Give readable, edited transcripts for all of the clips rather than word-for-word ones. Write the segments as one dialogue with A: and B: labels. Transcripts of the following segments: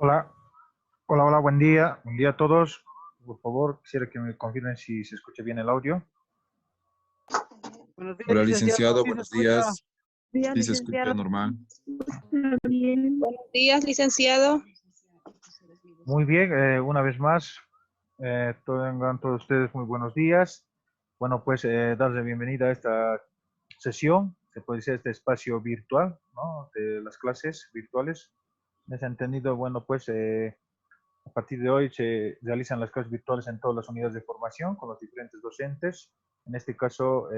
A: Hola, hola, buen día a todos. Por favor, quisiera que me confirmen si se escucha bien el audio.
B: Buenos días,
C: Hola,
B: licenciado.
C: licenciado,
B: ¿Sí se
C: buenos
B: escucha?
C: días.
D: Días,
C: Sí se escucha
D: licenciado.
C: normal.
D: Bien.
E: Buenos días, licenciado.
A: Muy bien, una vez más, tengan todos ustedes muy buenos días. Bueno, pues darles la bienvenida a esta sesión, se puede decir este espacio virtual, ¿no? De las clases virtuales. ¿Me has entendido? Bueno, pues a partir de hoy se realizan las clases virtuales en todas las unidades de formación con los diferentes docentes. En este caso,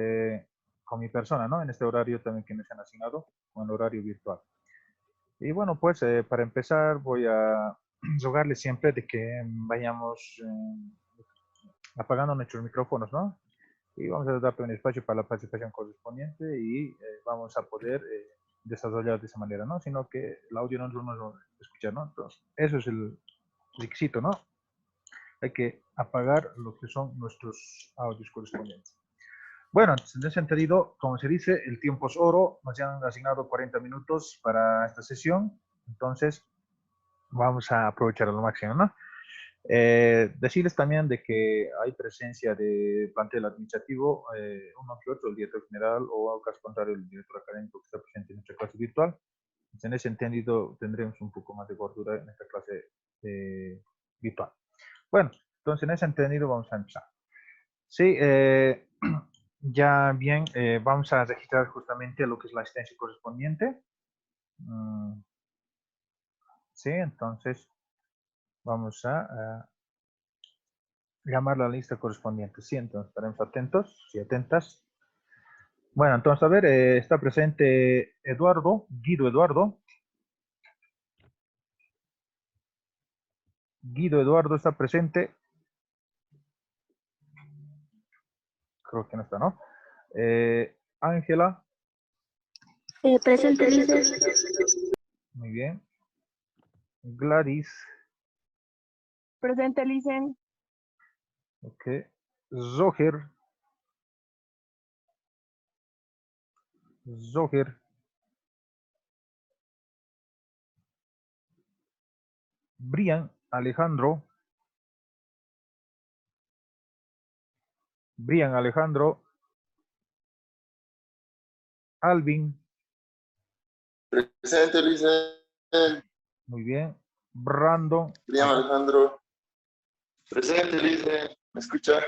A: con mi persona, ¿no? En este horario también que nos han asignado, con el horario virtual. Y bueno, pues para empezar voy a rogarles siempre de que vayamos apagando nuestros micrófonos, ¿no? Y vamos a dar un espacio para la participación correspondiente y vamos a poder desarrollar de esa manera, ¿no? Sino que el audio no nos lo escucha, ¿no? Entonces, eso es el requisito, ¿no? Hay que apagar lo que son nuestros audios correspondientes. Bueno, en ese sentido, como se dice, el tiempo es oro. Nos han asignado 40 minutos para esta sesión. Entonces, vamos a aprovechar al máximo, ¿no? Decirles también de que hay presencia de plantel administrativo, uno que otro, el director general o, al caso contrario, el director académico que está presente en nuestra clase virtual. En ese entendido, tendremos un poco más de gordura en esta clase virtual. Bueno, entonces en ese entendido vamos a empezar. Sí, ya bien, vamos a registrar justamente lo que es la asistencia correspondiente. Sí, entonces vamos a llamar la lista correspondiente. Sí, entonces estaremos atentos y atentas. Bueno, entonces a ver, está presente Eduardo, Guido Eduardo. Guido Eduardo está presente. Creo que no está, ¿no? Ángela.
D: Presente, dice.
A: Muy bien. Gladys.
D: Presente, licen.
A: Ok. Zoher. Zoher. Brian Alejandro. Brian Alejandro. Alvin.
F: Presente, Licen.
A: Muy bien. Brandon.
F: Brian Alejandro. Presente, Licen. ¿Me escucha?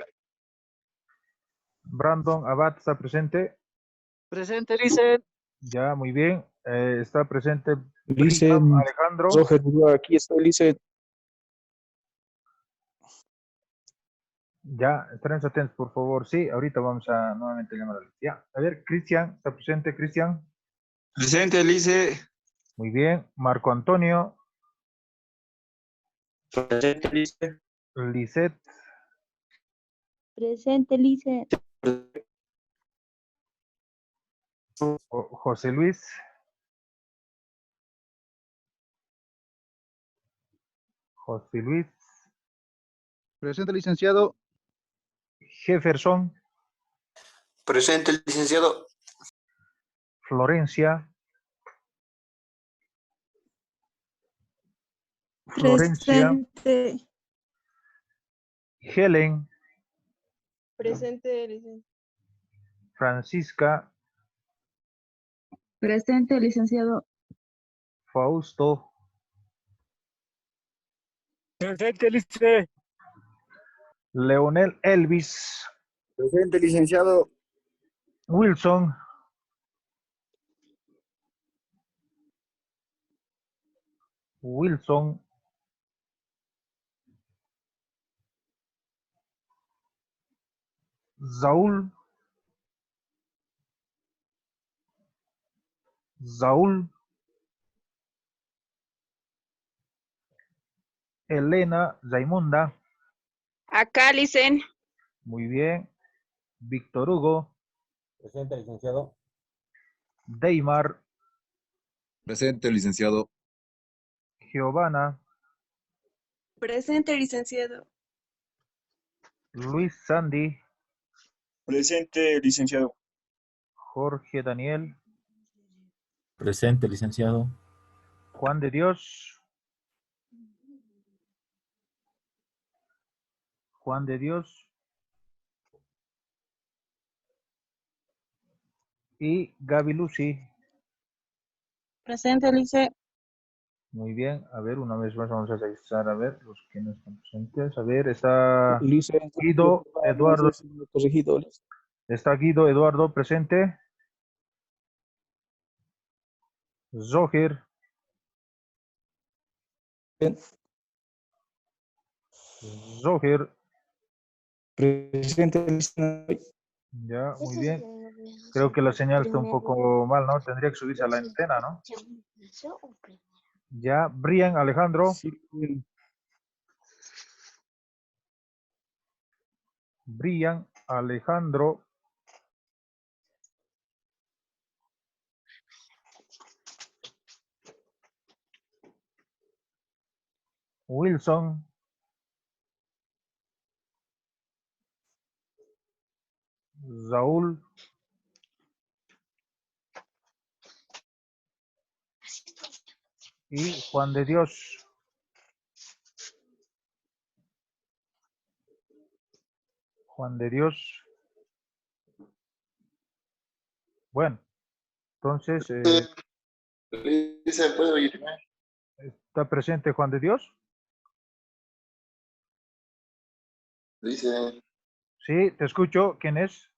A: Brandon Abad está presente.
B: Presente, licen.
A: Ya, muy bien. Está presente Brian
G: Licen,
A: Alejandro.
G: Zoher, aquí estoy, Licen.
A: Ya, estén atentos, por favor. Sí, ahorita vamos a nuevamente llamar a ya. A ver, Cristian, ¿está presente, Cristian?
C: Presente, Lice.
A: Muy bien. Marco Antonio.
G: Presente, Licen.
A: Lisette.
D: Presente, licen.
A: José Luis. José Luis.
B: Presente, licenciado.
A: Jefferson.
F: Presente, licenciado.
A: Florencia. Florencia.
D: Presente.
A: Helen.
D: Presente, licen.
A: Francisca.
D: Presente, licenciado.
A: Fausto.
B: Presente, licen.
A: Leonel Elvis.
G: Presente, licenciado.
A: Wilson. Wilson. Saúl. Saúl. Elena Raimunda.
E: Acá, licen.
A: Muy bien. Víctor Hugo.
H: Presente, licenciado.
A: Deimar.
C: Presente, licenciado.
A: Giovanna.
D: Presente, licenciado.
A: Luis Sandy.
G: Presente, licenciado.
A: Jorge Daniel.
H: Presente, licenciado.
A: Juan de Dios. Juan de Dios y Gaby Lucy.
D: Presente, Lice.
A: Muy bien, a ver, una vez más vamos a revisar, a ver, los que no están presentes. A ver, está
B: Lice.
A: Guido Eduardo.
B: Corregido, Lice.
A: Está Guido Eduardo presente. Zohir. Zohir.
B: Presente, Lice.
A: Ya, muy bien. Creo que la señal está un poco mal, ¿no? Tendría que subirse a la antena, ¿no? Ya, Brian Alejandro.
B: Sí.
A: Brian Alejandro. Wilson. Saúl. Y Juan de Dios. Juan de Dios. Bueno, entonces,
F: Lice, ¿puede oírme?
A: ¿está presente Juan de Dios?
F: Lice,
A: Sí, te escucho. ¿Quién es?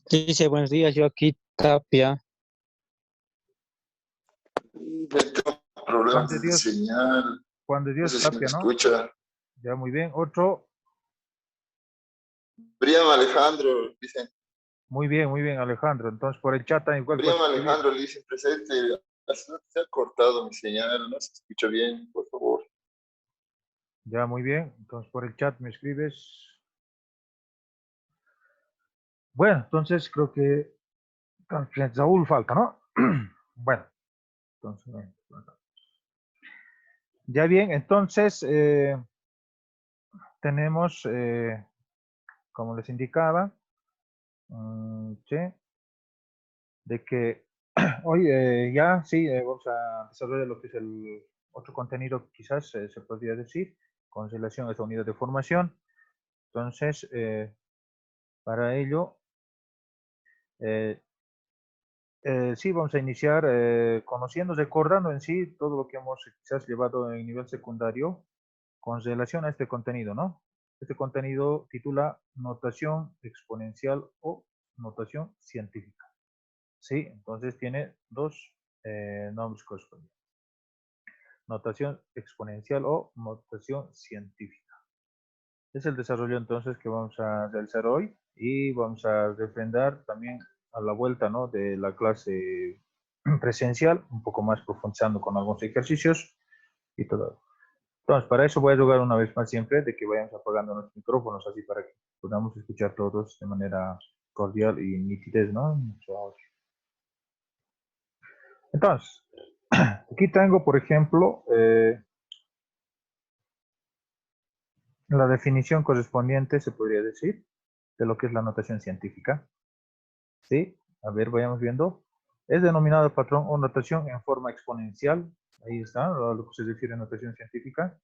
B: Lice, buenos días. Yo aquí, Tapia.
F: tengo
A: Juan
F: problemas
A: de
F: de
A: Dios.
F: señal.
A: Juan de
F: No
A: Dios
F: sé si me
A: Tapia, ¿no?
F: escucha.
A: Ya, muy bien. Otro.
F: Brian Alejandro, Lice.
A: Muy bien, Alejandro. Entonces, por el chat también igual
F: Brian
A: puedes escribir.
F: Alejandro, Lice, presente. Se ha cortado mi señal, no se escucha bien, por favor.
A: Ya, muy bien. Entonces, por el chat me escribes. Bueno, entonces creo que Saúl falta, ¿no? Bueno, entonces, ya bien, entonces tenemos, como les indicaba, ¿sí? De que hoy ya sí vamos a desarrollar lo que es el otro contenido, quizás se podría decir, con relación a esta unidad de formación. Entonces, para ello, sí, vamos a iniciar conociendo, recordando en sí todo lo que hemos quizás llevado en nivel secundario con relación a este contenido, ¿no? Este contenido titula notación exponencial o notación científica. Sí, entonces tiene dos nombres correspondientes. Notación exponencial o notación científica. Es el desarrollo entonces que vamos a realizar hoy y vamos a refrendar también a la vuelta, ¿no?, de la clase presencial, un poco más profundizando con algunos ejercicios y todo. Entonces, para eso voy a rogar una vez más siempre de que vayamos apagando nuestros micrófonos así para que podamos escuchar todos de manera cordial y nitidez, ¿no? Entonces, aquí tengo, por ejemplo, la definición correspondiente, se podría decir, de lo que es la notación científica. ¿Sí? A ver, vayamos viendo. Es denominado patrón o notación en forma exponencial. Ahí está, a lo que se refiere a notación científica.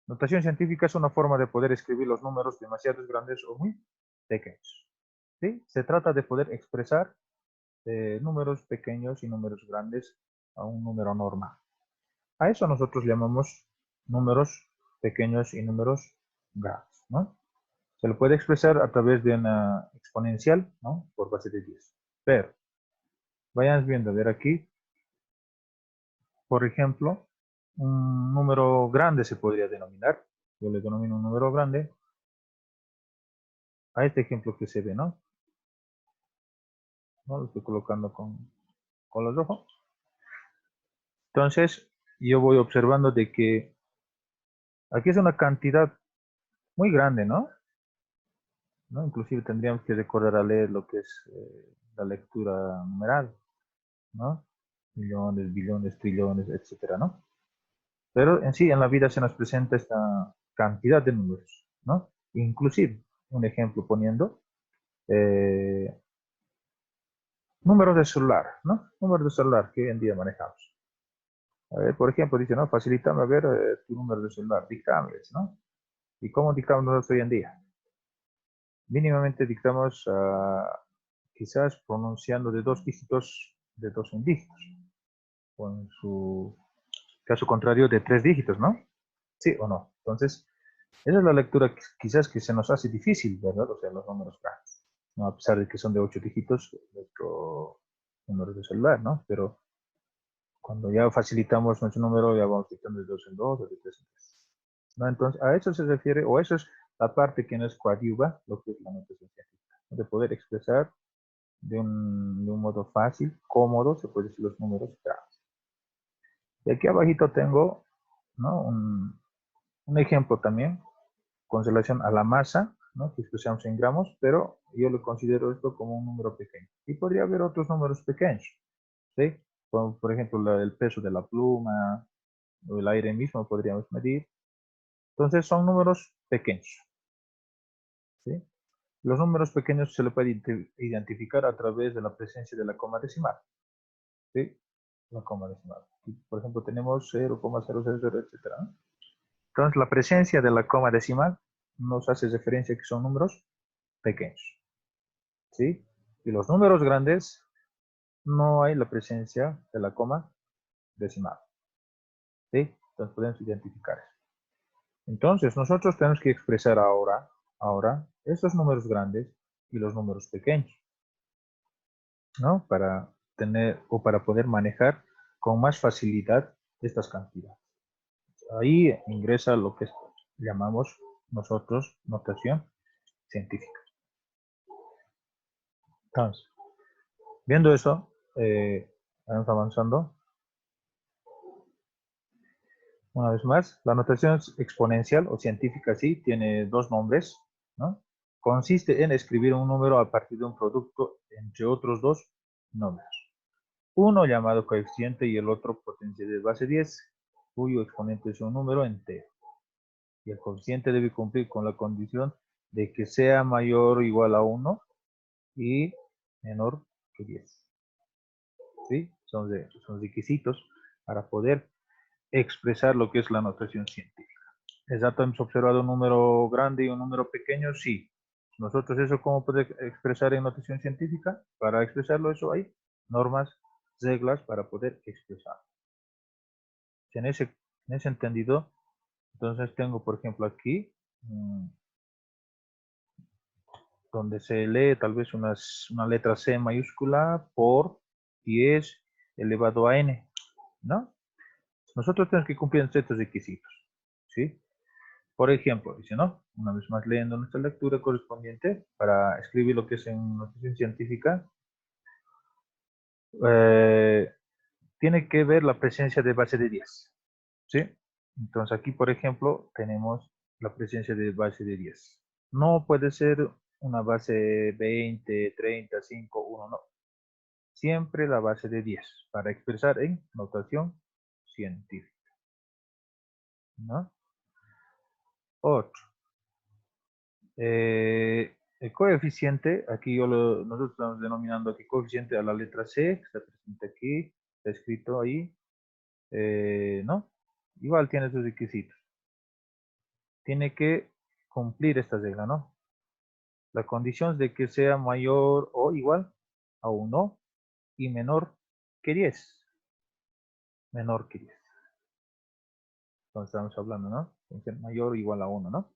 A: Notación científica es una forma de poder escribir los números demasiado grandes o muy pequeños. ¿Sí? Se trata de poder expresar números pequeños y números grandes a un número normal. A eso nosotros llamamos números pequeños y números grandes, ¿no? Se lo puede expresar a través de una exponencial, ¿no?, por base de 10. Pero, vayan viendo, a ver aquí, por ejemplo, un número grande se podría denominar. Yo le denomino un número grande a este ejemplo que se ve, ¿no? Lo estoy colocando con los ojos. Entonces, yo voy observando de que aquí es una cantidad muy grande, ¿no? Inclusive tendríamos que recordar a leer lo que es la lectura numeral, ¿no? Millones, billones, trillones, etcétera, ¿no? Pero en sí, en la vida se nos presenta esta cantidad de números, ¿no? Inclusive, un ejemplo poniendo, Números de celular, ¿no? Números de celular que hoy en día manejamos. A ver, por ejemplo, dice, ¿no? Facilítame a ver tu número de celular, dictámenes, ¿no? ¿Y cómo dictamos nosotros hoy en día? Mínimamente dictamos quizás pronunciando de 2 dígitos, de 2 en dígitos. O en su caso contrario de 3 dígitos, ¿no? ¿Sí o no? Entonces, esa es la lectura quizás que se nos hace difícil, ¿verdad? O sea, los números grandes, ¿no? A pesar de que son de 8 dígitos, nuestro número de celular, ¿no? Pero cuando ya facilitamos nuestro número, ya vamos dictando de 2 en 2 o de 3 en 3. ¿No? Entonces, a eso se refiere, o eso es la parte que nos coadyuva, lo que es la notación científica, ¿no? De poder expresar de un modo fácil, cómodo, se puede decir los números grandes. Y aquí abajito tengo, ¿no? un ejemplo también con relación a la masa, ¿no? Que expresamos en gramos, pero yo lo considero esto como un número pequeño. Y podría haber otros números pequeños, ¿sí? Como, por ejemplo, el peso de la pluma, o el aire mismo podríamos medir. Entonces son números pequeños, ¿sí? Los números pequeños se le puede identificar a través de la presencia de la coma decimal, ¿sí? La coma decimal. Aquí, por ejemplo, tenemos 0,000, etc. ¿no? Entonces, la presencia de la coma decimal nos hace referencia a que son números pequeños, ¿sí? Y los números grandes no hay la presencia de la coma decimal, ¿sí? Entonces, podemos identificar eso. Entonces, nosotros tenemos que expresar ahora estos números grandes y los números pequeños, ¿no? Para tener o para poder manejar con más facilidad estas cantidades. Ahí ingresa lo que llamamos nosotros notación científica. Entonces, viendo eso, vamos avanzando. Una vez más, la notación exponencial o científica sí tiene dos nombres, ¿no? Consiste en escribir un número a partir de un producto entre otros dos números. Uno llamado coeficiente y el otro potencia de base 10, cuyo exponente es un número entero. Y el coeficiente debe cumplir con la condición de que sea mayor o igual a 1 y menor que 10. ¿Sí? Son requisitos para poder expresar lo que es la notación científica. Exacto, hemos observado un número grande y un número pequeño, sí. Nosotros eso, ¿cómo puede expresar en notación científica? Para expresarlo eso hay normas, reglas para poder expresar. En ese entendido, entonces tengo, por ejemplo, aquí, donde se lee tal vez una letra C mayúscula por 10 elevado a n, ¿no? Nosotros tenemos que cumplir estos requisitos, ¿sí? Por ejemplo, dice, ¿no? Una vez más leyendo nuestra lectura correspondiente para escribir lo que es en notación científica, tiene que ver la presencia de base de 10, ¿sí? Entonces aquí, por ejemplo, tenemos la presencia de base de 10. No puede ser una base 20, 30, 5, 1, no. Siempre la base de 10 para expresar en notación científica, ¿no? Otro. El coeficiente, aquí nosotros estamos denominando aquí coeficiente a la letra C, que está presente aquí, está escrito ahí, ¿no? Igual tiene sus requisitos. Tiene que cumplir esta regla, ¿no? La condición es de que sea mayor o igual a 1 y menor que 10. Menor que 10. Entonces estamos hablando, ¿no? Entonces, mayor o igual a 1, ¿no?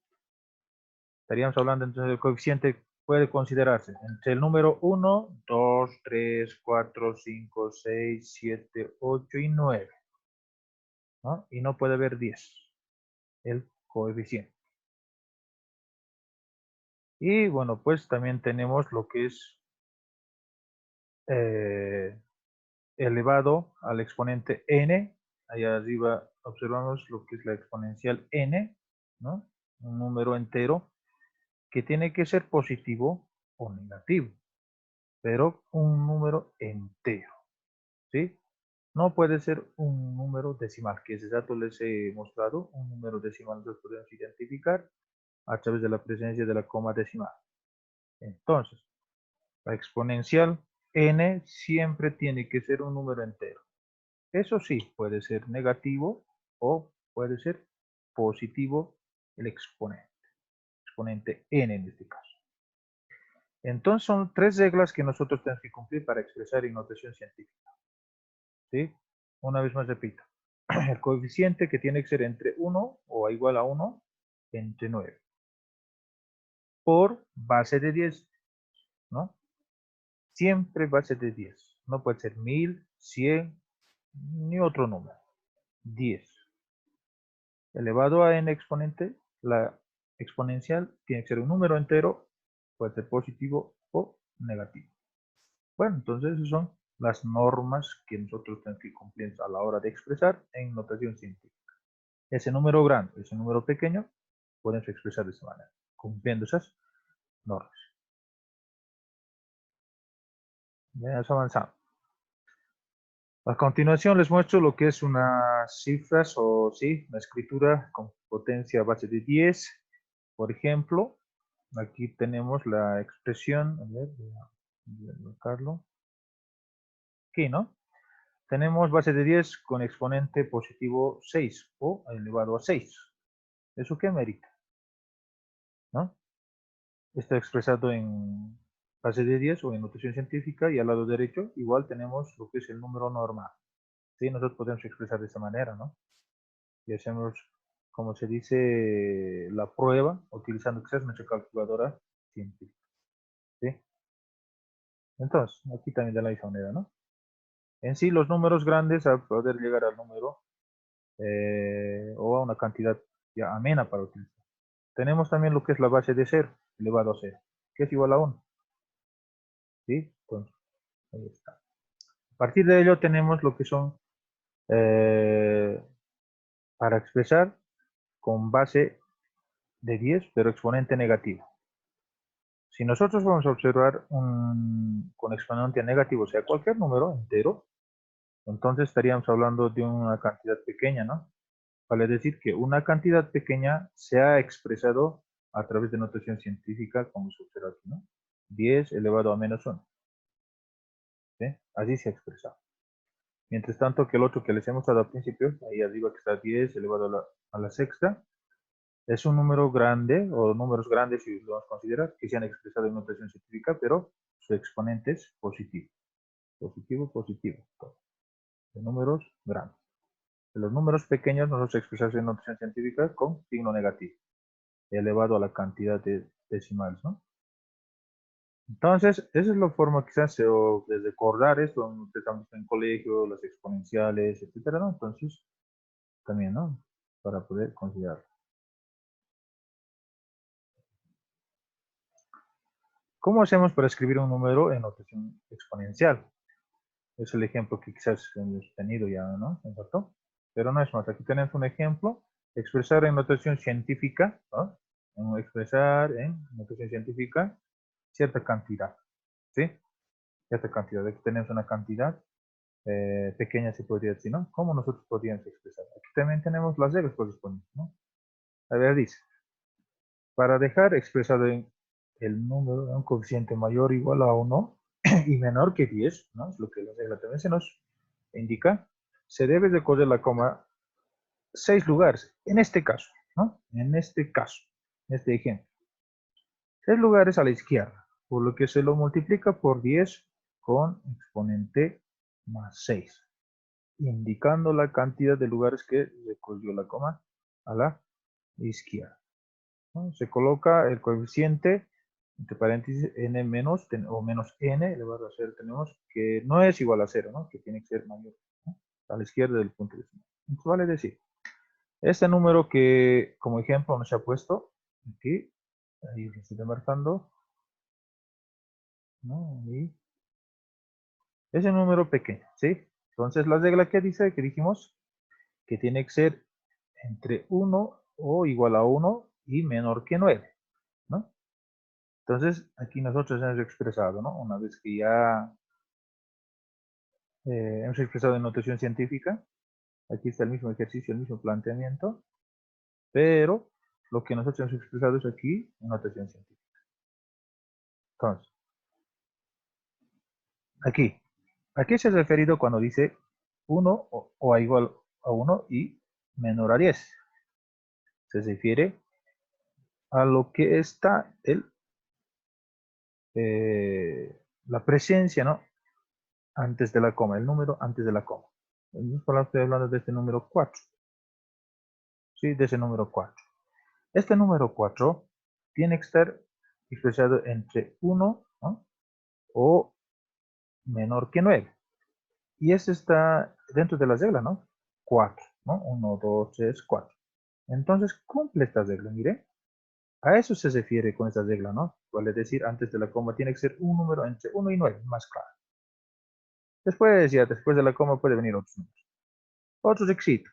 A: Estaríamos hablando entonces del coeficiente puede considerarse entre el número 1, 2, 3, 4, 5, 6, 7, 8 y 9, ¿no? Y no puede haber 10, el coeficiente. Y bueno, pues también tenemos lo que es elevado al exponente n. Allá arriba observamos lo que es la exponencial n, ¿no? Un número entero que tiene que ser positivo o negativo, pero un número entero, ¿sí? No puede ser un número decimal, que ese dato les he mostrado. Un número decimal nosotros podemos identificar a través de la presencia de la coma decimal. Entonces, la exponencial n siempre tiene que ser un número entero. Eso sí, puede ser negativo o puede ser positivo el exponente n en este caso. Entonces son tres reglas que nosotros tenemos que cumplir para expresar en notación científica. ¿Sí? Una vez más repito. El coeficiente que tiene que ser entre 1 o igual a 1 entre 9. Por base de 10, ¿no? Siempre base de 10. No puede ser 1000, 100, ni otro número. 10. Elevado a n exponente, la exponencial tiene que ser un número entero, puede ser positivo o negativo. Bueno, entonces esas son las normas que nosotros tenemos que cumplir a la hora de expresar en notación científica. Ese número grande, ese número pequeño, podemos expresar de esa manera, cumpliendo esas normas. Vamos avanzando. A continuación les muestro lo que es unas cifras o sí, una escritura con potencia a base de 10. Por ejemplo, aquí tenemos la expresión, a ver, voy a marcarlo. Aquí, ¿no? Tenemos base de 10 con exponente positivo 6 o elevado a 6. ¿Eso qué merita? ¿No? Está expresado en base de 10 o en notación científica y al lado derecho igual tenemos lo que es el número normal. ¿Sí? Nosotros podemos expresar de esta manera, ¿no? Y hacemos, como se dice, la prueba utilizando quizás nuestra calculadora científica. ¿Sí? Entonces, aquí también de la misma manera, ¿no? En sí, los números grandes, a poder llegar al número o a una cantidad ya amena para utilizar. Tenemos también lo que es la base de 0 elevado a 0, que es igual a 1. ¿Sí? Entonces, ahí está. A partir de ello tenemos lo que son para expresar con base de 10, pero exponente negativo. Si nosotros vamos a observar con exponente negativo, o sea, cualquier número entero, entonces estaríamos hablando de una cantidad pequeña, ¿no? Vale decir que una cantidad pequeña se ha expresado a través de notación científica, como se observa aquí, ¿no? 10 elevado a menos 1. ¿Sí? Así se ha expresado. Mientras tanto que el otro que les hemos dado al principio, ahí arriba que está 10 elevado a la sexta, es un número grande, o números grandes si lo vamos a considerar, que se han expresado en notación científica, pero su exponente es positivo. Positivo, positivo. De números grandes. De los números pequeños nosotros expresamos en notación científica con signo negativo, elevado a la cantidad de decimales, ¿no? Entonces, esa es la forma quizás de recordar esto, ustedes han visto en colegio, las exponenciales, etcétera, ¿no? Entonces, también, ¿no? Para poder considerarlo. ¿Cómo hacemos para escribir un número en notación exponencial? Es el ejemplo que quizás hemos tenido ya, ¿no? ¿Exacto? Pero no es más. Aquí tenemos un ejemplo. Expresar en notación científica, ¿no? Expresar en notación científica cierta cantidad, ¿sí? Cierta cantidad. Aquí tenemos una cantidad pequeña, se podría decir, ¿no? ¿Cómo nosotros podríamos expresar? Aquí también tenemos las reglas correspondientes, ¿no? A ver, dice, para dejar expresado en el número de un coeficiente mayor o igual a 1 y menor que 10, ¿no? Es lo que la regla también se nos indica, se debe recorrer la coma 6 lugares, en este caso, ¿no? En este caso, en este ejemplo. 6 lugares a la izquierda, por lo que se lo multiplica por 10 con exponente más 6, indicando la cantidad de lugares que recorrió la coma a la izquierda, ¿no? Se coloca el coeficiente entre paréntesis n menos o menos n elevado a 0, tenemos que no es igual a 0, ¿no? Que tiene que ser mayor, ¿no? A la izquierda del punto decimal. Entonces vale decir, este número que como ejemplo nos ha puesto aquí, ahí lo estoy marcando, ¿no? Y ese número pequeño, ¿sí? Entonces la regla que dice, que dijimos, que tiene que ser entre 1 o igual a 1 y menor que 9, ¿no? Entonces, aquí nosotros hemos expresado, ¿no? Una vez que ya hemos expresado en notación científica, aquí está el mismo ejercicio, el mismo planteamiento, pero lo que nosotros hemos expresado es aquí en notación científica. Entonces, Aquí. ¿A qué se ha referido cuando dice 1 o a igual a 1 y menor a 10? Se refiere a lo que está la presencia, ¿no? Antes de la coma, el número antes de la coma. Estoy hablando de este número 4. ¿Sí? De ese número 4. Este número 4 tiene que estar expresado entre 1, ¿no? O menor que 9. Y ese está dentro de la regla, ¿no? 4, ¿no? 1, 2, 3, 4. Entonces cumple esta regla, mire. A eso se refiere con esta regla, ¿no? Vale decir, antes de la coma tiene que ser un número entre 1 y 9, más claro. Después, ya después de la coma puede venir otros números. Otro requisito.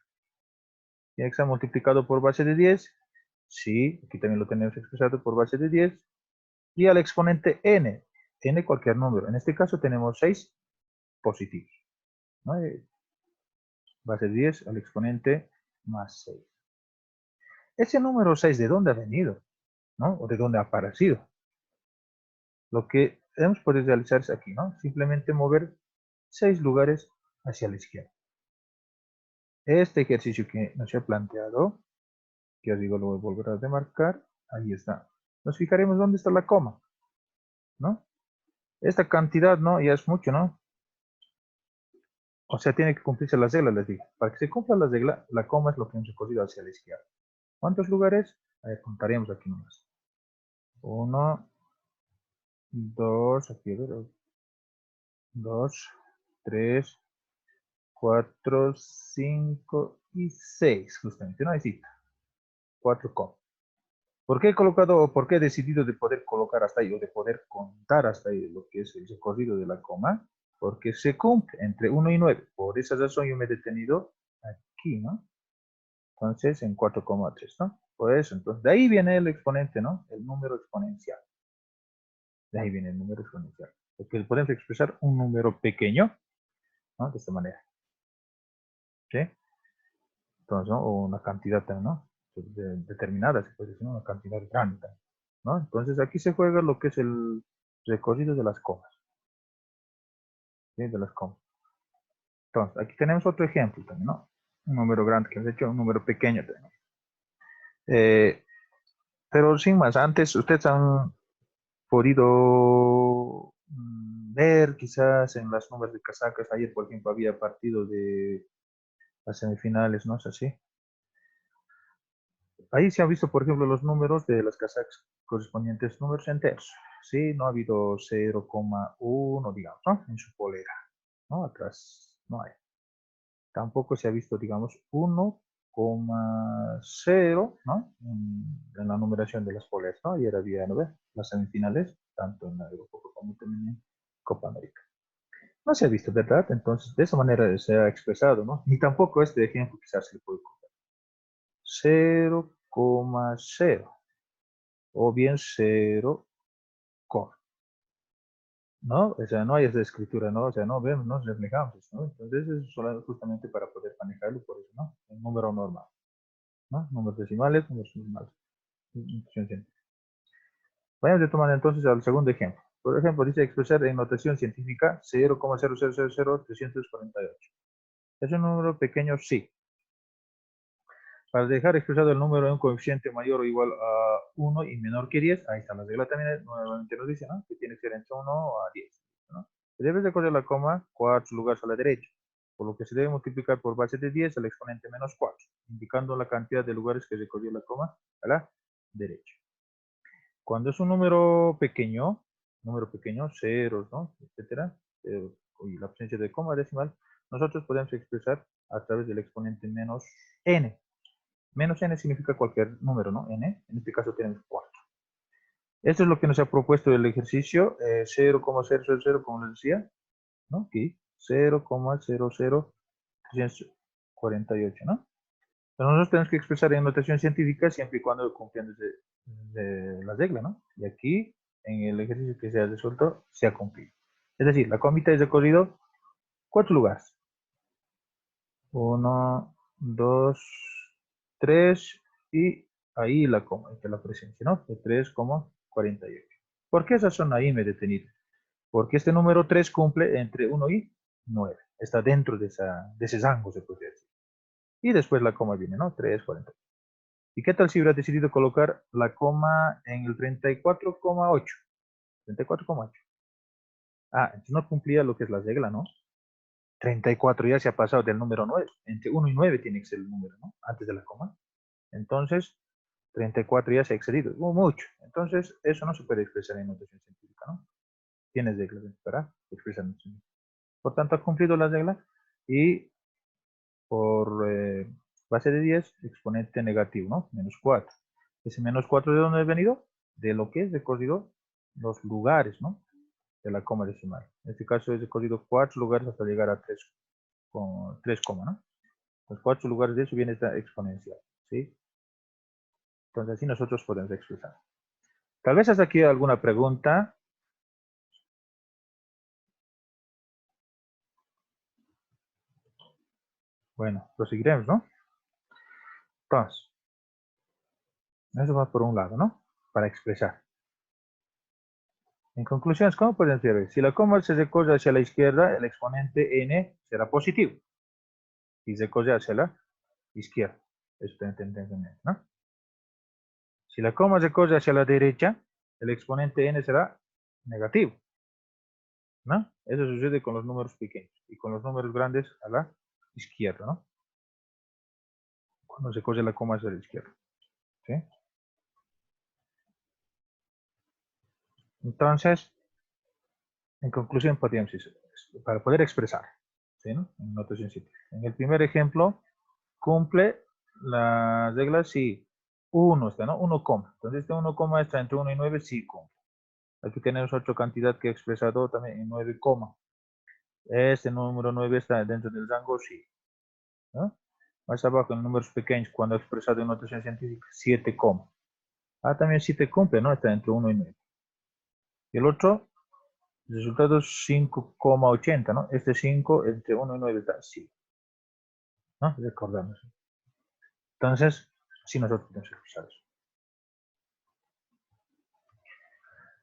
A: Tiene que estar multiplicado por base de 10. Sí, aquí también lo tenemos expresado por base de 10. Y al exponente n. N cualquier número. En este caso tenemos 6 positivos, ¿no? Base de 10 al exponente más 6. Ese número 6, ¿de dónde ha venido? ¿No? ¿O de dónde ha aparecido? Lo que hemos podido realizar es aquí, ¿no? Simplemente mover 6 lugares hacia la izquierda. Este ejercicio que nos ha planteado, que os digo, lo voy a volver a demarcar, ahí está. Nos fijaremos dónde está la coma, ¿no? Esta cantidad, ¿no? Ya es mucho, ¿no? O sea, tiene que cumplirse las reglas, les digo. Para que se cumpla la regla, la coma es lo que hemos recorrido hacia la izquierda. ¿Cuántos lugares? A ver, contaremos aquí nomás. 1, 2, aquí, 2, 3, 4, 5 y 6, justamente, no hay cita. 4 comas. ¿Por qué he colocado o por qué he decidido de poder colocar hasta ahí o de poder contar hasta ahí lo que es el recorrido de la coma? Porque se cumple entre 1 y 9. Por esa razón yo me he detenido aquí, ¿no? Entonces en 4,3, ¿no? Por eso, entonces, de ahí viene el exponente, ¿no? El número exponencial. De ahí viene el número exponencial. Porque podemos expresar un número pequeño, ¿no? De esta manera. ¿Sí? Entonces, ¿no? O una cantidad, ¿no? Determinada, se puede decir, ¿no? Una cantidad grande, ¿no? Entonces aquí se juega lo que es el recorrido de las comas. ¿Sí? De las comas. Entonces, aquí tenemos otro ejemplo también, ¿no? Un número grande que hemos hecho, un número pequeño también. Pero sin más, antes ustedes han podido ver quizás en las números de casacas, ayer por ejemplo había partido de las semifinales, ¿no es así? Ahí se han visto, por ejemplo, los números de las casacas correspondientes números enteros. Sí, no ha habido 0,1, digamos, ¿no? En su polera, ¿no? Atrás no hay. Tampoco se ha visto, digamos, 1,0, ¿no? En la numeración de las poleras, ¿no? Ayer había, ¿no ve? Las semifinales, tanto en la Eurocopa como también en Copa América. No se ha visto, ¿verdad? Entonces, de esa manera se ha expresado, ¿no? Ni tampoco este ejemplo quizás se le puede coger. 0,0 o bien 0, ¿no? O sea, no hay esa escritura, ¿no? O sea, no vemos, no reflejamos, ¿no? Entonces, eso es solo justamente para poder manejarlo, por eso, ¿no? El número normal, ¿no? Números decimales, números normales. Vayamos de tomar entonces al segundo ejemplo. Por ejemplo, dice expresar en notación científica 0,0000348. ¿Es un número pequeño? Sí. Para dejar expresado el número en un coeficiente mayor o igual a 1 y menor que 10, ahí está la regla también, nuevamente nos dice, ¿no? Que tiene que ser entre 1 a 10, ¿no? Debes de correr la coma 4 lugares a la derecha, por lo que se debe multiplicar por base de 10 al exponente menos 4, indicando la cantidad de lugares que recorrió la coma a la derecha. Cuando es un número pequeño, ceros, ¿no? Etcétera, y la ausencia de coma decimal, nosotros podemos expresar a través del exponente menos n. Menos n significa cualquier número, ¿no? N, en este caso tenemos 4. Esto es lo que nos ha propuesto el ejercicio, 0,000, como les decía, ¿no? Aquí, 0,00348, ¿no? Pero nosotros tenemos que expresar en notación científica siempre y cuando cumpliendo de la regla, ¿no? Y aquí, en el ejercicio que se ha resuelto, se ha cumplido. Es decir, la comita es recorrido 4 lugares. 1, 2, 3 y ahí la coma, que la presencia, ¿no? De 3,48. ¿Por qué esa zona ahí me he detenido? Porque este número 3 cumple entre 1 y 9. Está dentro de ese rango, se podría decir. Y después la coma viene, ¿no? 3, 40. ¿Y qué tal si hubiera decidido colocar la coma en el 34,8? 34,8. Ah, entonces no cumplía lo que es la regla, ¿no? 34 ya se ha pasado del número 9. Entre 1 y 9 tiene que ser el número, ¿no? Antes de la coma. Entonces, 34 ya se ha excedido. Mucho. Entonces, eso no se puede expresar en notación científica, ¿no? Tienes reglas para expresar notación. Por tanto, ha cumplido la regla y por base de 10, exponente negativo, ¿no? Menos 4. Ese menos 4, ¿de dónde ha venido? De lo que es recorrido los lugares, ¿no? De la coma decimal. En este caso es recorrido 4 lugares hasta llegar a 3, ¿no? Los 4 lugares de eso viene esta exponencial, ¿sí? Entonces así nosotros podemos expresar. Tal vez hasta aquí alguna pregunta. Bueno, proseguiremos, ¿no? Entonces, eso va por un lado, ¿no? Para expresar. En conclusiones, ¿cómo pueden ser? Si la coma se recorre hacia la izquierda, el exponente n será positivo. Y se recorre hacia la izquierda. Eso tienen que entender, ¿no? Si la coma se corre hacia la derecha, el exponente n será negativo, ¿no? Eso sucede con los números pequeños y con los números grandes a la izquierda, ¿no? Cuando se corre la coma hacia la izquierda, ¿sí? Entonces, en conclusión, podríamos decir, para poder expresar, ¿sí? ¿No? En notación científica. En el primer ejemplo, cumple las reglas si 1 está, ¿no? 1, entonces este 1, está entre 1 y 9, sí cumple. Aquí tenemos otra cantidad que he expresado también en 9, este número 9 está dentro del rango, sí, ¿no? Más abajo en números pequeños, cuando he expresado en notación científica, 7, también 7 cumple, ¿no? Está entre 1 y 9. Y el otro, el resultado es 5,80, ¿no? Este 5 entre 1 y 9 está, sí, ¿no? Recordamos. Entonces, así nosotros podemos expresar eso.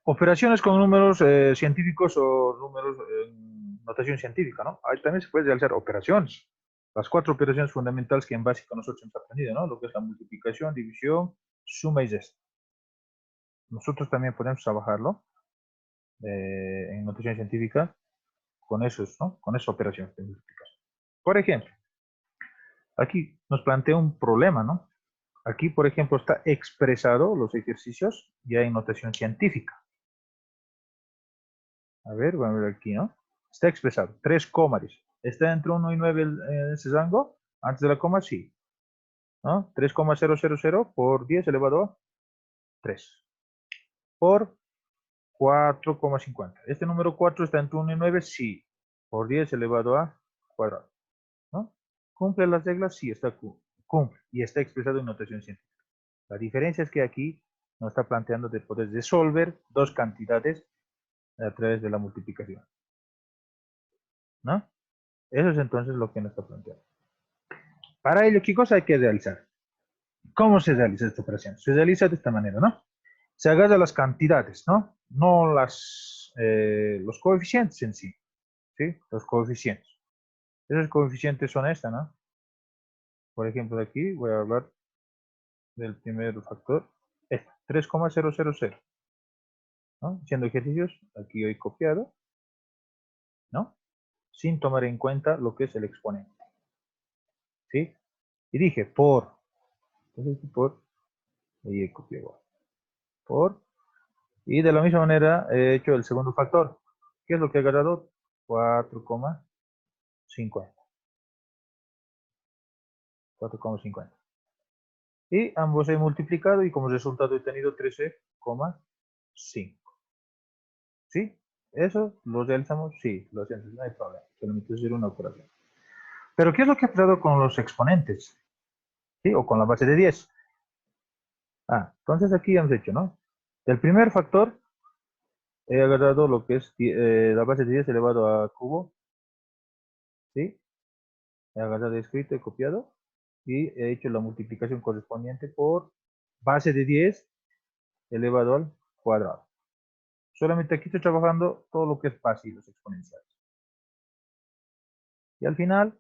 A: Operaciones con números científicos o números en notación científica, ¿no? Ahí también se puede realizar operaciones. Las 4 operaciones fundamentales que en básico nosotros hemos aprendido, ¿no? Lo que es la multiplicación, división, suma y resta. Nosotros también podemos trabajarlo en notación científica con esos, ¿no? Con esas operaciones de multiplicación. Por ejemplo, aquí nos plantea un problema, ¿no? Aquí, por ejemplo, está expresado los ejercicios ya en notación científica. A ver, vamos a ver aquí, ¿no? Está expresado, 3 comas. ¿Está entre 1 y 9 en ese rango? Antes de la coma, sí. ¿No? 3,000 por 10 elevado a 3. Por 4,50. ¿Este número 4 está entre 1 y 9? Sí. Por 10 elevado a cuadrado. ¿No? ¿Cumple las reglas? Sí, cumple. Y está expresado en notación científica. La diferencia es que aquí nos está planteando de poder resolver dos cantidades a través de la multiplicación. ¿No? Eso es entonces lo que nos está planteando. Para ello, ¿qué cosa hay que realizar? ¿Cómo se realiza esta operación? Se realiza de esta manera, ¿no? Se agarra las cantidades, ¿no? No los coeficientes en sí, ¿sí? Los coeficientes. Esos coeficientes son esta, ¿no? Por ejemplo, aquí voy a hablar del primer factor, esta, 3,000, ¿no? Haciendo ejercicios, aquí he copiado, ¿no? Sin tomar en cuenta lo que es el exponente, ¿sí? Y dije entonces por, y he copiado, y de la misma manera he hecho el segundo factor. ¿Qué es lo que he agarrado? 4,50. 4,50. Y ambos he multiplicado y como resultado he tenido 13,5. ¿Sí? ¿Eso lo realizamos? Sí, lo hacemos, no hay problema. Solamente hacer una operación. Pero ¿qué es lo que ha pasado con los exponentes? ¿Sí? O con la base de 10. Entonces aquí hemos hecho, ¿no? El primer factor, he agarrado lo que es la base de 10 elevado a cubo. ¿Sí? He agarrado, escrito, he copiado. Y he hecho la multiplicación correspondiente por base de 10 elevado al cuadrado. Solamente aquí estoy trabajando todo lo que es base y los exponenciales. Y al final,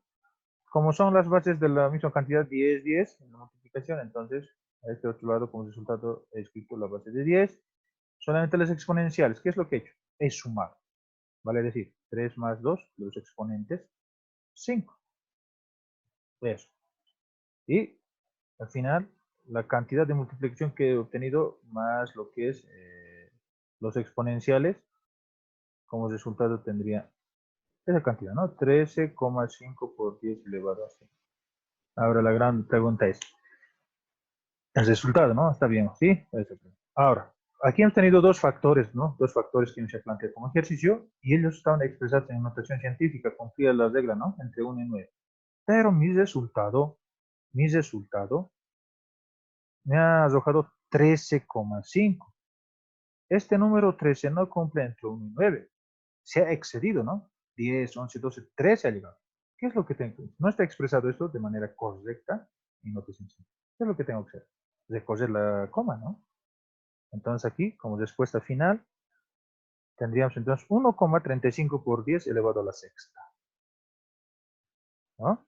A: como son las bases de la misma cantidad, 10, 10 en la multiplicación, entonces a este otro lado como resultado he escrito la base de 10. Solamente las exponenciales. ¿Qué es lo que he hecho? Es sumar. Vale decir, 3 más 2, los exponentes, 5. Eso. Y al final, la cantidad de multiplicación que he obtenido más lo que es los exponenciales, como resultado tendría esa cantidad, ¿no? 13,5 por 10 elevado a 5. Ahora la gran pregunta es, el resultado, ¿no? Está bien, ¿sí? Ahora, aquí hemos tenido dos factores, ¿no? Dos factores que nos se planteado como ejercicio y ellos estaban expresados en notación científica, confía la regla, ¿no? Entre 1 y 9. Pero mi resultado me ha arrojado 13,5. Este número 13 no cumple entre 1 y 9. Se ha excedido, ¿no? 10, 11, 12, 13 ha llegado. ¿Qué es lo que tengo? No está expresado esto de manera correcta y no te sencillo. ¿Qué es lo que tengo que hacer? Recoger la coma, ¿no? Entonces aquí, como respuesta final, tendríamos entonces 1,35 por 10 elevado a la sexta. ¿No?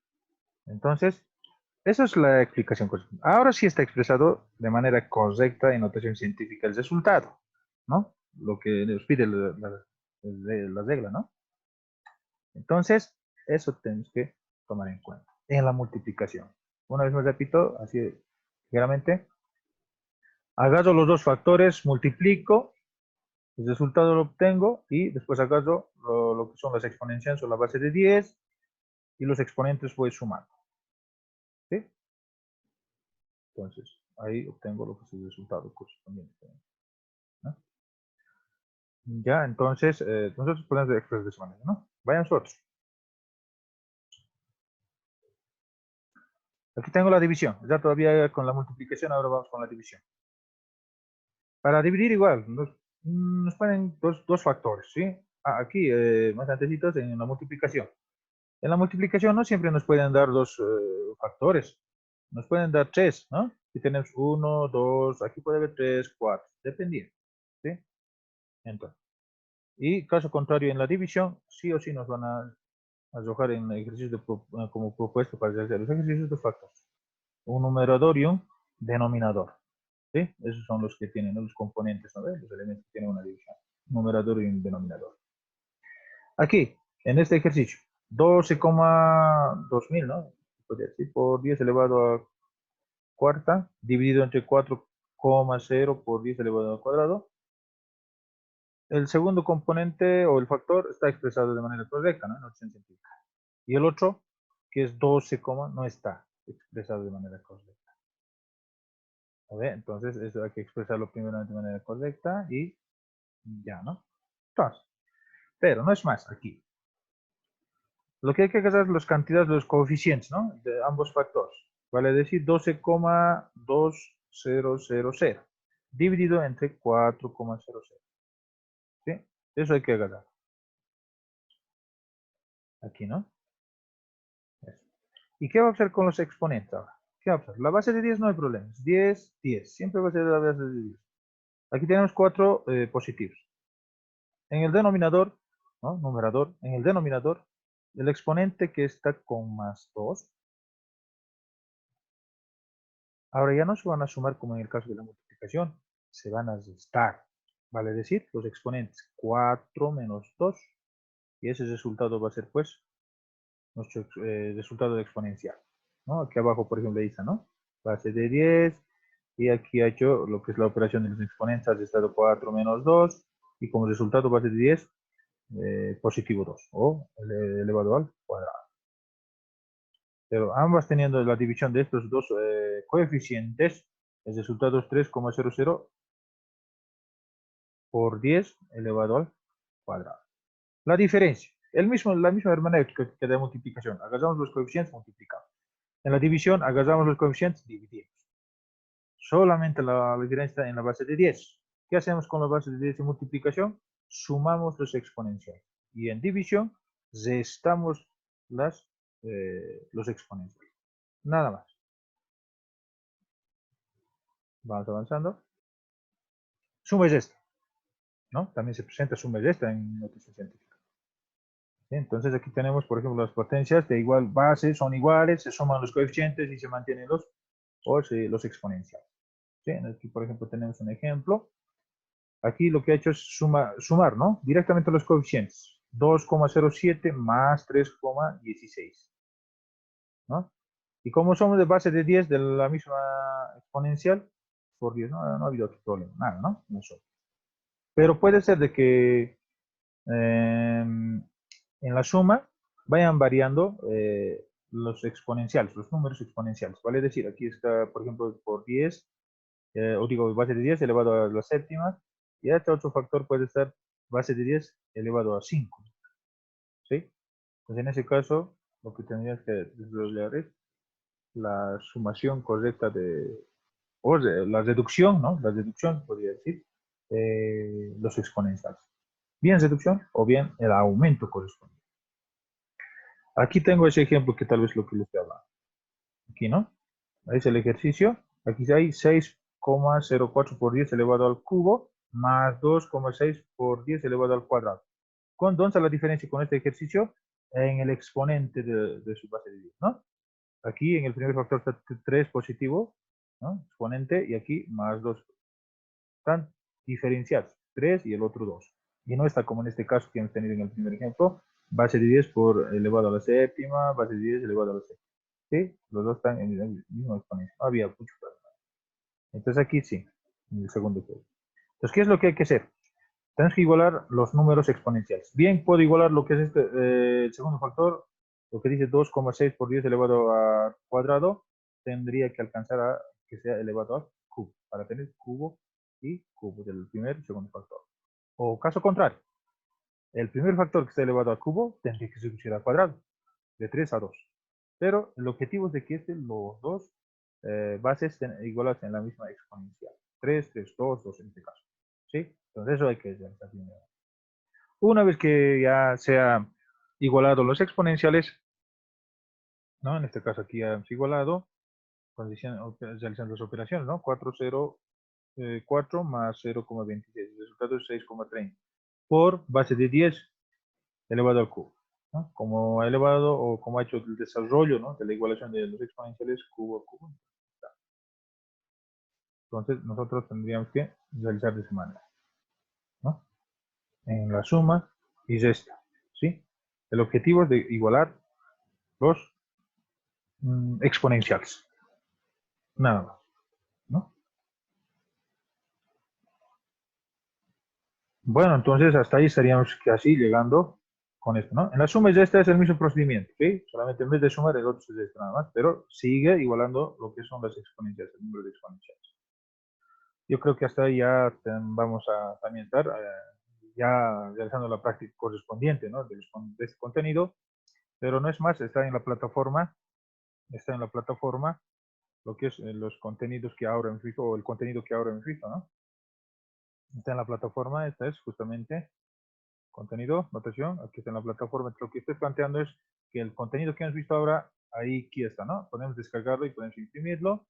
A: Entonces, esa es la explicación correcta. Ahora sí está expresado de manera correcta en notación científica el resultado, ¿no? Lo que nos pide la regla, ¿no? Entonces, eso tenemos que tomar en cuenta en la multiplicación. Una vez más repito, así claramente, agarro los dos factores, multiplico, el resultado lo obtengo y después agarro lo que son las exponenciales o la base de 10 y los exponentes voy sumando. ¿Sí? Entonces, ahí obtengo lo que es el resultado correspondiente, ¿no? Ya, entonces, nosotros podemos expresar de esa manera, ¿no? Vayamos a otro. Aquí tengo la división. Ya todavía con la multiplicación, ahora vamos con la división. Para dividir igual, nos ponen dos factores, ¿sí? Aquí, más antecitos en la multiplicación. En la multiplicación no siempre nos pueden dar dos factores. Nos pueden dar tres, ¿no? Si tenemos 1, 2, aquí puede haber 3, 4, dependiendo, ¿sí? Entonces, y caso contrario en la división, sí o sí nos van a arrojar en ejercicios como propuesto para hacer los ejercicios de factores. Un numerador y un denominador. ¿Sí? Esos son los que tienen, ¿no? Los componentes, ¿no? Los elementos que tienen una división. Numerador y un denominador. Aquí, en este ejercicio, 12,2000, ¿no? Podría decir por 10 elevado a cuarta, dividido entre 4,0 por 10 elevado al cuadrado. El segundo componente o el factor está expresado de manera correcta, ¿no? En notación científica. Y el otro, que es 12, no está expresado de manera correcta. A ver, entonces eso hay que expresarlo primero de manera correcta y ya, ¿no? Entonces, pero no es más aquí. Lo que hay que hacer es las cantidades de los coeficientes, ¿no? De ambos factores. Vale decir 12,2000 dividido entre 4,00. ¿Sí? Eso hay que agarrar. Aquí, ¿no? Eso. ¿Y qué va a hacer con los exponentes ahora? ¿Qué va a hacer? La base de 10 no hay problema. 10, 10. Siempre va a ser la base de 10. Aquí tenemos 4 positivos. En el denominador, ¿no? Numerador, en el denominador, el exponente que está con más 2. Ahora ya no se van a sumar como en el caso de la multiplicación, se van a restar. Vale decir, los exponentes 4 menos 2. Y ese resultado va a ser, pues, nuestro resultado exponencial. ¿No? Aquí abajo, por ejemplo, dice, ¿no? Base de 10. Y aquí ha hecho lo que es la operación de los exponentes, ha restado 4 menos 2. Y como resultado, base de 10, positivo 2. O elevado al cuadrado. Pero ambas teniendo la división de estos dos coeficientes, el resultado es 3,00 por 10 elevado al cuadrado. La diferencia, la misma hermenéutica que de multiplicación. Agarramos los coeficientes, multiplicamos. En la división, agarramos los coeficientes, dividimos. Solamente la diferencia en la base de 10. ¿Qué hacemos con la base de 10 en multiplicación? Sumamos los exponenciales. Y en división, restamos los exponenciales. Nada más. Vamos avanzando. Suma es esta. ¿no? También se presenta suma y resta en notación científica. ¿Sí? Entonces aquí tenemos, por ejemplo, las potencias de igual base son iguales, se suman los coeficientes y se mantienen los exponenciales. ¿Sí? Aquí, por ejemplo, tenemos un ejemplo. Aquí lo que ha hecho es sumar, ¿no? Directamente los coeficientes. 2,07 más 3,16. ¿No? Y como somos de base de 10 de la misma exponencial, por 10, no ha habido aquí problema, nada, ¿no? Eso. Pero puede ser de que en la suma vayan variando los exponenciales, los números exponenciales. Vale decir, aquí está, por ejemplo, por 10, o digo, base de 10 elevado a la séptima, y este otro factor puede ser base de 10 elevado a 5. ¿Sí? Entonces, en ese caso, lo que tendrías que desarrollar es la sumación correcta o la reducción, ¿no? La reducción, podría decir, los exponenciales. Bien reducción o bien el aumento correspondiente. Aquí tengo ese ejemplo que tal vez lo que les estoy hablando. Aquí, ¿no? Ahí es el ejercicio. Aquí hay 6,04 por 10 elevado al cubo más 2,6 por 10 elevado al cuadrado. ¿Dónde está la diferencia con este ejercicio? En el exponente de su base de 10, ¿no? Aquí en el primer factor está 3 positivo, ¿no? Exponente, y aquí más 2. Están diferenciados, 3 y el otro 2. Y no está como en este caso que hemos tenido en el primer ejemplo, base de 10 por elevado a la séptima, base de 10 elevado a la séptima. ¿Sí? Los dos están en el mismo exponente. No había mucho problema. Entonces aquí sí, en el segundo juego. Entonces, ¿qué es lo que hay que hacer? Tenemos que igualar los números exponenciales. Bien, puedo igualar lo que es el segundo factor, lo que dice 2,6 por 10 elevado al cuadrado, tendría que alcanzar a que sea elevado al cubo, para tener cubo y cubo del primer y segundo factor. O caso contrario, el primer factor que está elevado al cubo tendría que reducir al cuadrado, de 3 a 2. Pero el objetivo es de que los dos bases estén igualadas en la misma exponencial. 3, 3, 2, 2 en este caso. ¿Sí? Entonces eso hay que hacer. Una vez que ya sea igualado los exponenciales, ¿no? En este caso aquí ya hemos igualado, realizando las operaciones, ¿no? 4 más 0,26. El resultado es 6,30 por base de 10 elevado al cubo, ¿no? Como ha elevado o como ha hecho el desarrollo, ¿no? De la igualación de los exponenciales cubo a cubo. Entonces nosotros tendríamos que realizar de esa manera, ¿no? En la suma y resta, ¿sí? El objetivo es de igualar los exponenciales, nada más, ¿no? Bueno, entonces hasta ahí estaríamos casi llegando con esto, ¿no? En la suma y resta es el mismo procedimiento, ¿sí? Solamente en vez de sumar el otro se resta nada más, pero sigue igualando lo que son las exponenciales, el número de exponenciales. Yo creo que hasta ahí ya vamos a también estar ya realizando la práctica correspondiente, ¿no? De este contenido, pero no es más, está en la plataforma lo que es los contenidos que ahora hemos visto, o el contenido que ahora hemos visto, ¿no? Está en la plataforma, esta es justamente contenido, notación, aquí está en la plataforma. Lo que estoy planteando es que el contenido que hemos visto ahora, aquí está, ¿no? Podemos descargarlo y podemos imprimirlo.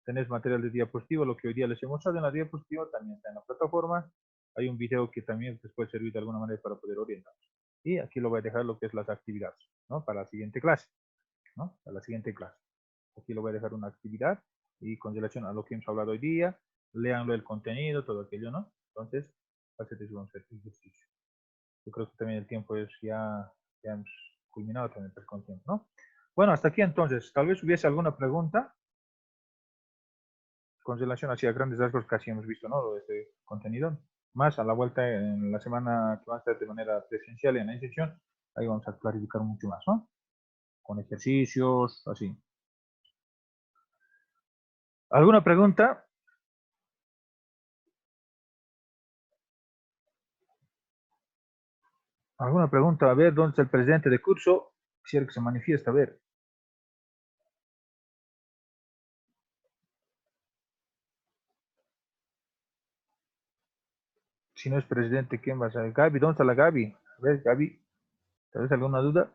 A: Tenés material de diapositiva, lo que hoy día les he mostrado en la diapositiva también está en la plataforma. Hay un video que también les puede servir de alguna manera para poder orientar. Y aquí lo voy a dejar lo que es las actividades, ¿no? Para la siguiente clase, ¿no? Para la siguiente clase. Aquí lo voy a dejar una actividad y con relación a lo que hemos hablado hoy día, léanlo el contenido, todo aquello, ¿no? Entonces, hacete un ejercicio. Yo creo que también el tiempo es ya hemos culminado también con tiempo, ¿no? Bueno, hasta aquí entonces. Tal vez hubiese alguna pregunta con relación hacia grandes rasgos que así hemos visto, ¿no? Este contenido. Más a la vuelta en la semana que va a estar de manera presencial en la sesión, ahí vamos a clarificar mucho más, ¿no? Con ejercicios, así. ¿Alguna pregunta? ¿Alguna pregunta? A ver, ¿dónde está el presidente de curso? Quisiera que se manifieste, a ver. Si no es presidente, ¿quién va a ser? Gaby, ¿dónde está la Gaby? A ver, Gaby, ¿tal vez alguna duda?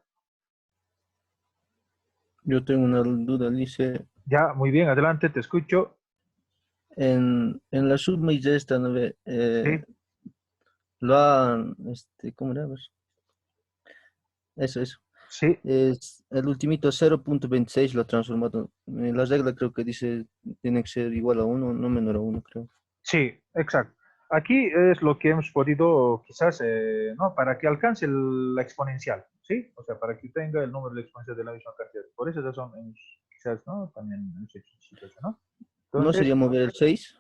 B: Yo tengo una duda, dice,
A: Ya, muy bien, adelante, te escucho.
B: en la suma y resta, ¿no ve?
A: Sí.
B: lo ha, ¿cómo era? A ver. Eso.
A: Sí,
B: Es el ultimito 0.26 lo ha transformado. La regla creo que dice tiene que ser igual a 1, no menor a 1, creo.
A: sí, exacto. Aquí es lo que hemos podido, quizás, ¿no? Para que alcance la exponencial, ¿sí? O sea, para que tenga el número de exponencial de la misma cantidad. Por esa razón, quizás, ¿no? También hemos hecho esta situación, ¿no?
B: ¿No
A: Entonces,
B: sería mover el 6?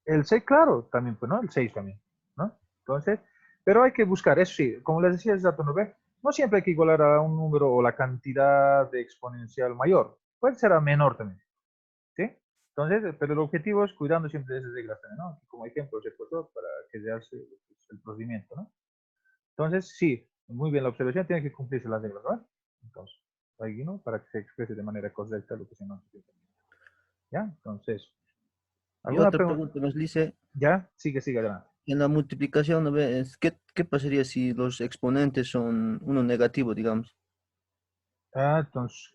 A: el 6, claro, también, pues, ¿no? El 6 también, ¿no? Entonces, pero hay que buscar, eso sí, como les decía, dato ¿no ve? No siempre hay que igualar a un número o la cantidad de exponencial mayor. Puede ser a menor también, ¿sí? Entonces, pero el objetivo es cuidando siempre de esas reglas también, ¿no? Aquí como ejemplo se puso para que se hace el procedimiento, ¿no? Entonces, sí, muy bien la observación, tiene que cumplirse las reglas, ¿verdad? Entonces, ahí, ¿no? Para que se exprese de manera correcta lo que se nos entiende. ¿Ya? Entonces,
B: Y
A: ¿alguna
B: otra
A: pregunta?
B: pregunta nos dice,
A: ¿Ya? Sigue adelante.
B: en la multiplicación, ¿no ves? ¿Qué pasaría si los exponentes son uno negativo, digamos?
A: Entonces,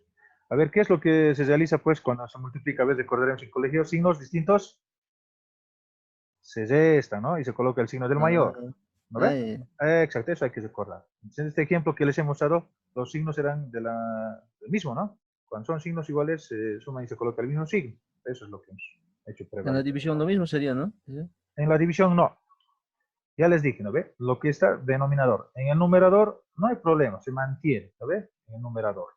A: a ver, ¿qué es lo que se realiza pues cuando se multiplica? A ver, recordaremos en colegio, signos distintos, se resta, ¿no? Y se coloca el signo del
B: Ah,
A: mayor, ¿no ve?
B: ay,
A: Exacto, eso hay que recordar. En este ejemplo que les hemos dado, los signos eran del mismo, ¿no? Cuando son signos iguales, se suman y se coloca el mismo signo. Eso es lo que hemos hecho
B: en la
A: prevalecer.
B: división lo mismo sería, ¿no? Sí.
A: En la división, no. Ya les dije, ¿no ve? Lo que está denominador. En el numerador no hay problema, se mantiene, ¿no ve? En el numerador.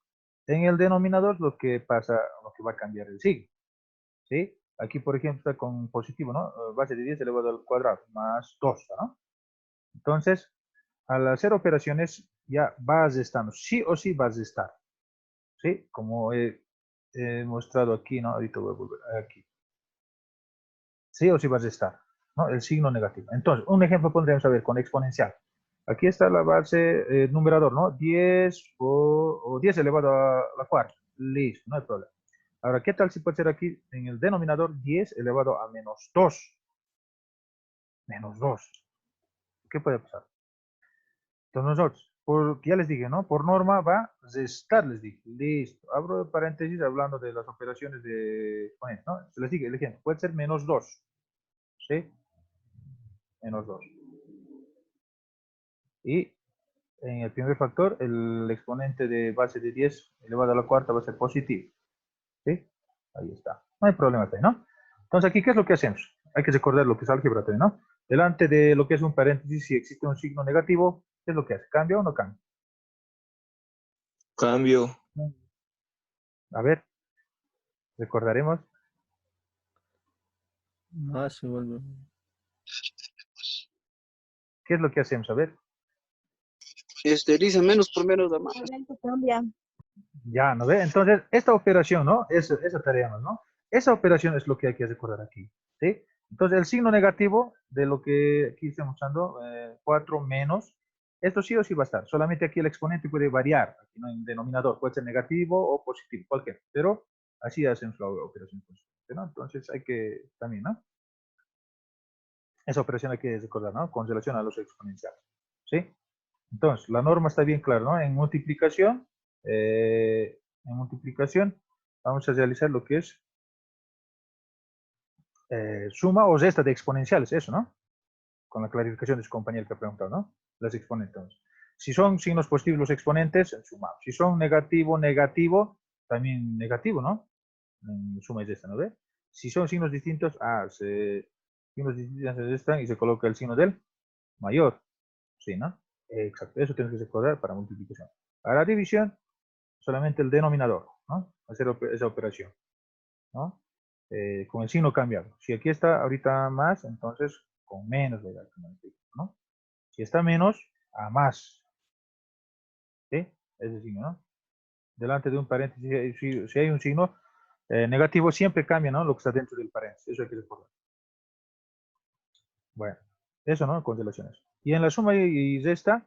A: En el denominador lo que pasa, lo que va a cambiar el signo, ¿sí? Aquí, por ejemplo, está con positivo, ¿no? Base de 10 elevado al cuadrado, más 2, ¿no? Entonces, al hacer operaciones, ya va restando, sí o sí va a restar, ¿sí? Como he mostrado aquí, ¿no? Ahorita voy a volver aquí. Sí o sí va a restar, ¿no? El signo negativo. Entonces, un ejemplo podríamos ver con exponencial. Aquí está la base numerador, ¿no? 10 o 10 elevado a la cuarta. Listo, no hay problema. Ahora, ¿qué tal si puede ser aquí en el denominador 10 elevado a menos 2? Menos 2. ¿Qué puede pasar? Entonces nosotros, ya les dije, ¿no? Por norma va a restar, les dije. Listo. Abro paréntesis hablando de las operaciones de exponentes, ¿no? Se les dije el ejemplo. Puede ser menos 2. ¿Sí? Menos 2. Y en el primer factor, el exponente de base de 10 elevado a la cuarta va a ser positivo. ¿Sí? Ahí está. No hay problema también, ¿no? Entonces aquí, ¿qué es lo que hacemos? Hay que recordar lo que es álgebra también, ¿no? Delante de lo que es un paréntesis, si existe un signo negativo, ¿qué es lo que hace? ¿Cambia o no cambia?
G: Cambio.
A: A ver, recordaremos.
B: Más se vuelve.
A: ¿Qué es lo que hacemos? A ver.
G: Dice menos por menos da más.
D: Cambia.
A: Ya, ¿no ve? Entonces, esta operación, ¿no? Esa tarea, ¿no? Esa operación es lo que hay que recordar aquí, ¿sí? Entonces, el signo negativo de lo que aquí estamos usando, 4 menos, esto sí o sí va a estar. Solamente aquí el exponente puede variar, aquí no hay un denominador, puede ser negativo o positivo, cualquiera. Pero así hacemos la operación, ¿no? Entonces, hay que también, ¿no? Esa operación hay que recordar, ¿no? Con relación a los exponenciales, ¿sí? Entonces, la norma está bien clara, ¿no? En multiplicación vamos a realizar lo que es suma o resta de exponenciales, eso, ¿no? Con la clarificación de su compañero que ha preguntado, ¿no? Las exponentes. Si son signos positivos los exponentes, sumamos. Si son negativo, también negativo, ¿no? Suma y resta, ¿no ve? Si son signos distintos, signos distintos se restan y se coloca el signo del mayor. Sí, ¿no? Exacto, eso tienes que recordar para multiplicación. Para división, solamente el denominador, ¿no? Hacer esa operación, ¿no? Con el signo cambiado. Si aquí está ahorita más, entonces con menos le da, ¿no? Si está menos, a más, ¿sí? Ese signo, ¿no? Delante de un paréntesis, si hay un signo negativo, siempre cambia, ¿no? Lo que está dentro del paréntesis, eso hay que recordar. Bueno, eso, ¿no? Con relaciones. Y en la suma y resta,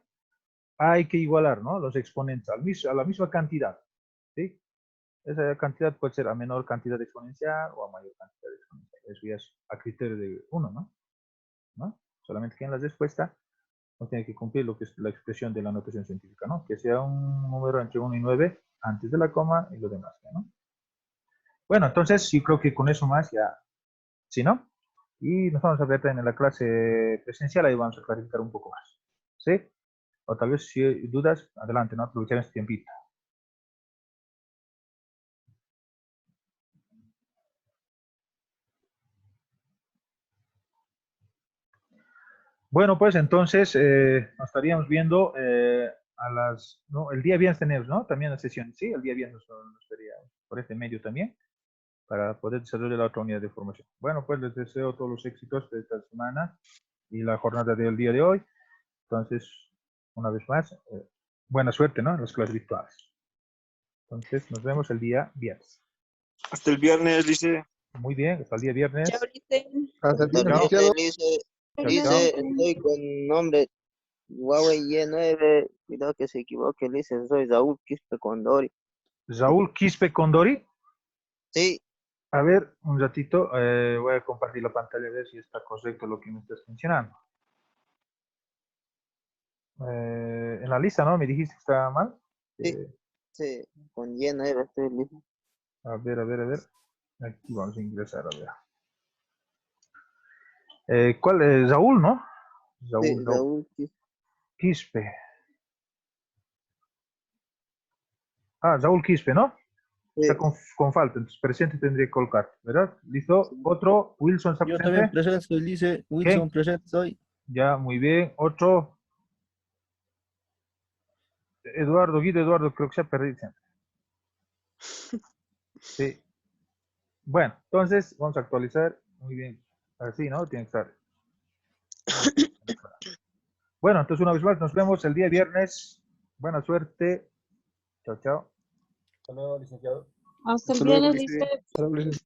A: hay que igualar, ¿no? Los exponentes a la misma cantidad, ¿sí? Esa cantidad puede ser a menor cantidad exponencial o a mayor cantidad exponencial. Eso ya es a criterio de uno, ¿no? Solamente que en la respuesta no tiene que cumplir lo que es la expresión de la notación científica, ¿no? Que sea un número entre 1 y 9 antes de la coma y lo demás, ¿no? Bueno, entonces sí creo que con eso más ya, ¿sí, no? Y nos vamos a ver en la clase presencial, ahí vamos a clarificar un poco más. ¿Sí? O tal vez si hay dudas, adelante, ¿no? Aprovechar este tiempito. Bueno, pues entonces nos estaríamos viendo a las, ¿no? El día viernes tenemos, ¿no? También la sesión, sí, el día viernes nos estaría por este medio también, para poder desarrollar la otra unidad de formación. Bueno, pues les deseo todos los éxitos de esta semana y la jornada del día de hoy. Entonces, una vez más, buena suerte, ¿no? En las clases virtuales. Entonces, nos vemos el día viernes.
C: Hasta el viernes, dice.
A: Muy bien, hasta el día viernes.
E: Chao, Licen.
F: Hasta el viernes,
A: Chao.
F: licenciado.
A: Chao,
B: Lice,
A: chao.
B: estoy con nombre Huawei Y9. Cuidado que se equivoque, Lice. Soy Saúl Quispe Condori.
A: Saúl Quispe Condori.
B: Sí,
A: A ver, un ratito, voy a compartir la pantalla a ver si está correcto lo que me estás mencionando. En la lista, ¿no? Me dijiste que está mal.
B: Sí. sí, con Y9 estoy, Lice.
A: A ver, a ver, a ver. Aquí vamos a ingresar, a ver. ¿Cuál es? Saúl, ¿no? Saúl,
B: Sí,
A: Saúl.
B: Saúl Quispe.
A: Quispe. Ah, Saúl Quispe, ¿no?
B: Sí,
A: Está con falta, entonces presente tendría que colocar, ¿verdad? ¿Listo? Otro, Wilson está
B: yo también
A: presente.
B: presente soy, Lice. Wilson presente soy.
A: Ya, muy bien. Otro, Eduardo, Guido Eduardo, creo que se ha perdido. Sí. Bueno, entonces vamos a actualizar. Muy bien. Así, ¿no? Tiene que estar. Bueno, entonces una vez más nos vemos el día viernes. Buena suerte. Chao, chao.
H: Hasta luego, licenciado.
D: Hasta el
C: Hasta luego,
D: viernes,
C: Lice.
D: Lisette.
F: Hasta luego, licenciado.